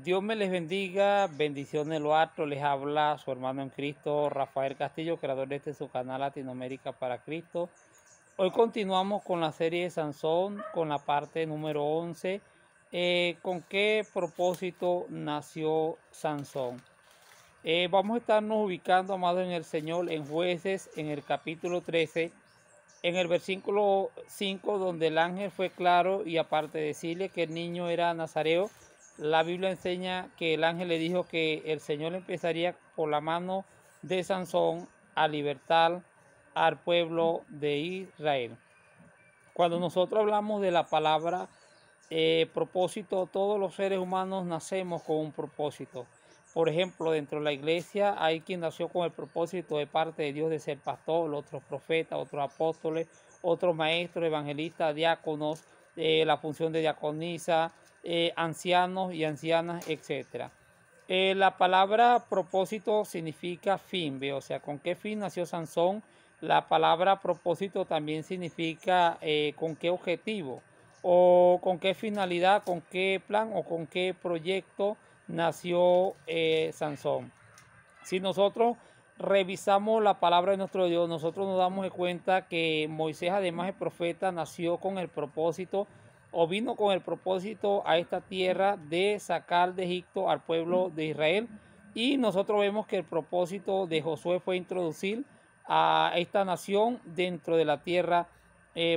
Dios me les bendiga, bendiciones lo alto, les habla su hermano en Cristo, Rafael Castillo, creador de su canal Latinoamérica para Cristo. Hoy continuamos con la serie de Sansón, con la parte número 11. ¿Con qué propósito nació Sansón? Vamos a estarnos ubicando, amados en el Señor, en Jueces, en el capítulo 13, en el versículo 5, donde el ángel fue claro y aparte de decirle que el niño era nazareo, la Biblia enseña que el ángel le dijo que el Señor empezaría por la mano de Sansón a libertar al pueblo de Israel. Cuando nosotros hablamos de la palabra propósito, todos los seres humanos nacemos con un propósito. Por ejemplo, dentro de la iglesia hay quien nació con el propósito de parte de Dios de ser pastor, otros profetas, otros apóstoles, otros maestros, evangelistas, diáconos, la función de diaconisa, ancianos y ancianas, etc. La palabra propósito significa fin, ¿ve? O sea, ¿con qué fin nació Sansón? La palabra propósito también significa con qué objetivo o con qué finalidad, con qué plan o con qué proyecto nació Sansón. Si nosotros revisamos la palabra de nuestro Dios, nosotros nos damos cuenta que Moisés, además de profeta, nació con el propósito o vino con el propósito a esta tierra de sacar de Egipto al pueblo de Israel. Y nosotros vemos que el propósito de Josué fue introducir a esta nación dentro de la tierra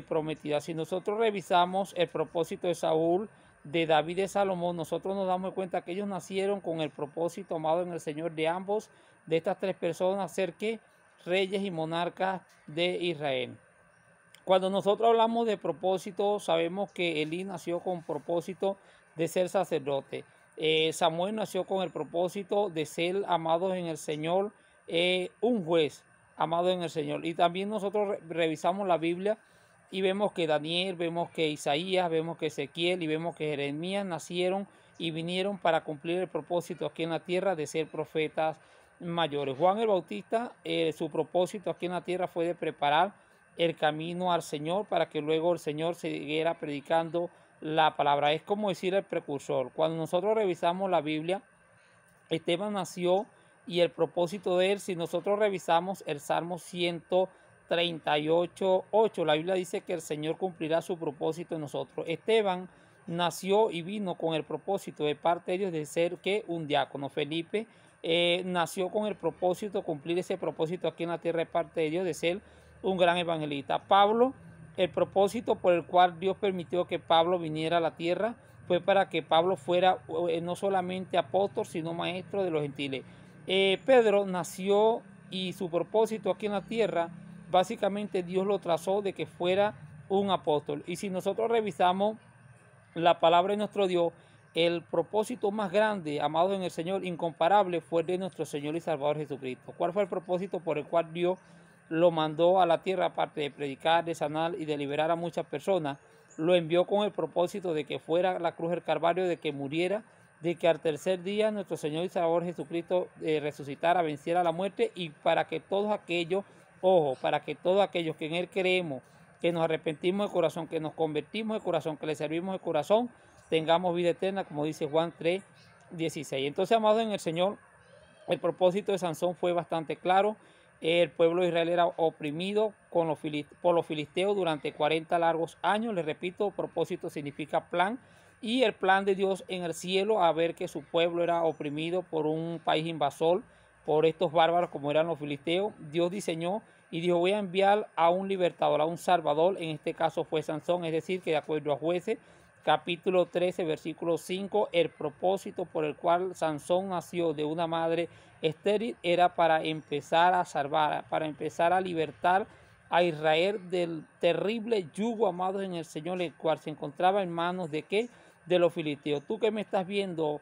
prometida. Si nosotros revisamos el propósito de Saúl, de David y de Salomón, nosotros nos damos cuenta que ellos nacieron con el propósito, amado en el Señor, de ambos, de estas tres personas, ser que reyes y monarcas de Israel. Cuando nosotros hablamos de propósito, sabemos que Elí nació con propósito de ser sacerdote. Samuel nació con el propósito de ser amado en el Señor, un juez amado en el Señor. Y también nosotros revisamos la Biblia y vemos que Daniel, vemos que Isaías, vemos que Ezequiel y vemos que Jeremías nacieron y vinieron para cumplir el propósito aquí en la tierra de ser profetas mayores. Juan el Bautista, su propósito aquí en la tierra fue de preparar el camino al Señor para que luego el Señor siguiera predicando la palabra. Es como decir el precursor. Cuando nosotros revisamos la Biblia, Esteban nació y el propósito de él, si nosotros revisamos el Salmo 138:8, la Biblia dice que el Señor cumplirá su propósito en nosotros. Esteban nació y vino con el propósito de parte de Dios de ser que un diácono. Felipe nació con el propósito, cumplir ese propósito aquí en la tierra de parte de Dios de ser un gran evangelista. Pablo, el propósito por el cual Dios permitió que Pablo viniera a la tierra fue para que Pablo fuera no solamente apóstol, sino maestro de los gentiles. Pedro nació y su propósito aquí en la tierra, básicamente Dios lo trazó de que fuera un apóstol. Y si nosotros revisamos la palabra de nuestro Dios, el propósito más grande, amado en el Señor, incomparable, fue el de nuestro Señor y Salvador Jesucristo. ¿Cuál fue el propósito por el cual Dios lo mandó a la tierra, aparte de predicar, de sanar y de liberar a muchas personas? Lo envió con el propósito de que fuera a la cruz del Calvario, de que muriera, de que al tercer día nuestro Señor y Salvador Jesucristo resucitara, venciera la muerte, y para que todos aquellos, ojo, para que todos aquellos que en Él creemos, que nos arrepentimos de corazón, que nos convertimos de corazón, que le servimos de corazón, tengamos vida eterna, como dice Juan 3:16. Entonces, amados en el Señor, el propósito de Sansón fue bastante claro. El pueblo de Israel era oprimido por los filisteos durante 40 largos años. Les repito, propósito significa plan. Y el plan de Dios en el cielo, a ver que su pueblo era oprimido por un país invasor, por estos bárbaros como eran los filisteos. Dios diseñó y dijo: voy a enviar a un libertador, a un salvador. En este caso fue Sansón, es decir, que de acuerdo a Jueces capítulo 13, versículo 5, el propósito por el cual Sansón nació de una madre estéril era para empezar a salvar, para empezar a libertar a Israel del terrible yugo, amados en el Señor, el cual se encontraba en manos de ¿qué? De los filisteos. Tú que me estás viendo,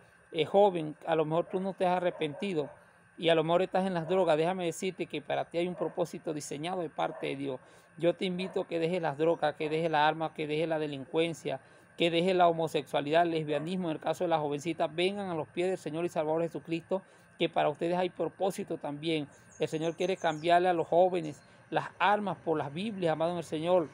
joven, a lo mejor tú no te has arrepentido y a lo mejor estás en las drogas. Déjame decirte que para ti hay un propósito diseñado de parte de Dios. Yo te invito a que dejes las drogas, que dejes las armas, que dejes la delincuencia, que dejes la homosexualidad, el lesbianismo. En el caso de las jovencitas, vengan a los pies del Señor y Salvador Jesucristo, que para ustedes hay propósito también. El Señor quiere cambiarle a los jóvenes las armas por las Biblias, amado en el Señor.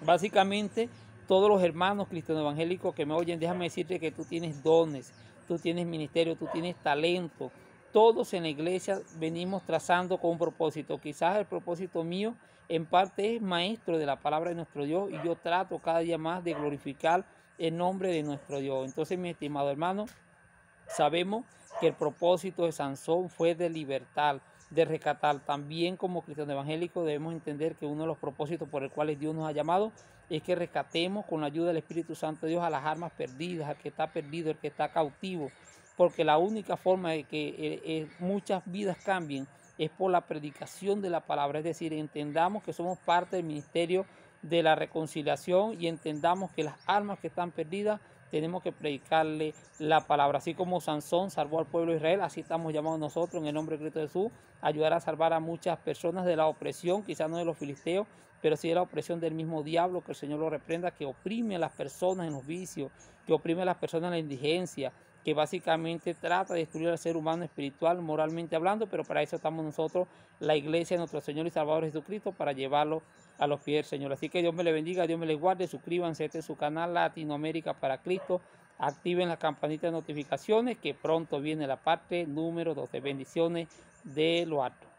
Básicamente, todos los hermanos cristianos evangélicos que me oyen, déjame decirte que tú tienes dones. tú tienes ministerio, tú tienes talento. Todos en la iglesia venimos trazando con un propósito. Quizás el propósito mío en parte es maestro de la palabra de nuestro Dios y yo trato cada día más de glorificar el nombre de nuestro Dios. Entonces, mi estimado hermano, sabemos que el propósito de Sansón fue de libertar, de rescatar. También como cristianos evangélicos debemos entender que uno de los propósitos por el cuales Dios nos ha llamado es que rescatemos con la ayuda del Espíritu Santo de Dios a las almas perdidas, al que está perdido, al que está cautivo. Porque la única forma de que muchas vidas cambien es por la predicación de la palabra. Es decir, entendamos que somos parte del ministerio de la reconciliación y entendamos que las almas que están perdidas tenemos que predicarle la palabra. Así como Sansón salvó al pueblo de Israel, así estamos llamados nosotros en el nombre de Cristo Jesús a ayudar a salvar a muchas personas de la opresión, quizás no de los filisteos, pero sí de la opresión del mismo diablo, que el Señor lo reprenda, que oprime a las personas en los vicios, que oprime a las personas en la indigencia, que básicamente trata de destruir al ser humano espiritual, moralmente hablando, pero para eso estamos nosotros, la iglesia de nuestro Señor y Salvador Jesucristo, para llevarlo a los pies del Señor. Así que Dios me le bendiga, Dios me le guarde, suscríbanse a este su canal Latinoamérica para Cristo, activen la campanita de notificaciones, que pronto viene la parte número 12. Bendiciones de lo alto.